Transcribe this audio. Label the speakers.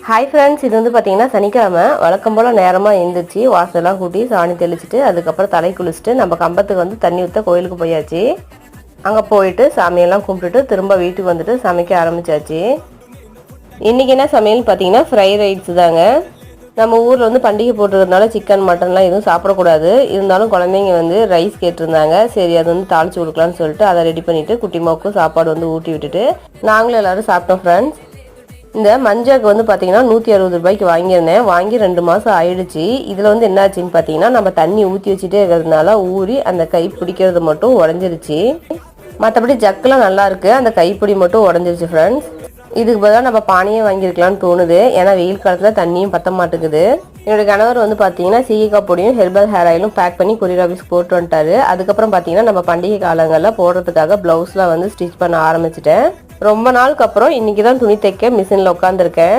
Speaker 1: Hi friends, இது வந்து பார்த்தீங்கன்னா சனிக்கிழமை வழக்கம் போல் நேரமாக எழுந்திரிச்சு வாசலாம் கூட்டி சாணி தெளிச்சுட்டு அதுக்கப்புறம் தலை குளிச்சுட்டு நம்ம கம்பத்துக்கு வந்து தண்ணி ஊற்ற கோயிலுக்கு போயாச்சு. அங்கே போயிட்டு சாமியெல்லாம் கும்பிட்டுட்டு திரும்ப வீட்டுக்கு வந்துட்டு சமைக்க ஆரம்பித்தாச்சு. இன்றைக்கி என்ன சமையல்னு பார்த்தீங்கன்னா ஃப்ரைட் ரைஸ் தாங்க. நம்ம ஊரில் வந்து பண்டிகை போட்டுருக்கிறதுனால சிக்கன் மட்டன்லாம் எதுவும் சாப்பிடக்கூடாது. இருந்தாலும் குழந்தைங்க வந்து ரைஸ் கேட்டிருந்தாங்க. சரி, அது வந்து தாளித்து கொடுக்கலான்னு சொல்லிட்டு அதை ரெடி பண்ணிவிட்டு குட்டிமாவுக்கும் சாப்பாடு வந்து ஊட்டி விட்டுட்டு நாங்களும் எல்லோரும் சாப்பிட்டோம் ஃப்ரெண்ட்ஸ். இந்த மஞ்சாக்கு வந்து பார்த்தீங்கன்னா 160 ரூபாய்க்கு வாங்கியிருந்தேன். வாங்கி 2 மாதம் ஆயிடுச்சு. இதில் வந்து என்னாச்சுன்னு பார்த்தீங்கன்னா நம்ம தண்ணி ஊற்றி வச்சுட்டே இருக்கிறதுனால ஊறி அந்த கை பிடிக்கிறது மட்டும் உடஞ்சிருச்சு. மற்றபடி ஜக்கெலாம் நல்லா இருக்குது, அந்த கைப்பிடி மட்டும் உடஞ்சிருச்சு ஃப்ரெண்ட்ஸ். இதுக்கு பதிலாக நம்ம பானையே வாங்கியிருக்கலாம்னு தோணுது. ஏன்னா வெயில் காலத்தில் தண்ணியும் பற்ற மாட்டேங்குது. என்னோடய கணவர் வந்து பார்த்தீங்கன்னா சீயக்காய் பொடியும் ஹெர்பல் ஹேர் ஆயிலும் பேக் பண்ணி கொரியர் ஆஃபீஸ் போட்டு வந்துட்டாரு. அதுக்கப்புறம் பார்த்தீங்கன்னா நம்ம பண்டிகை காலங்களில் போடுறதுக்காக ப்ளவுஸ்லாம் வந்து ஸ்டிச் பண்ண ஆரம்பிச்சிட்டேன். ரொம்ப நாளுக்கு அப்புறம் இன்றைக்கி தான் துணி தைக்க மிஷினில் உட்காந்துருக்கேன்.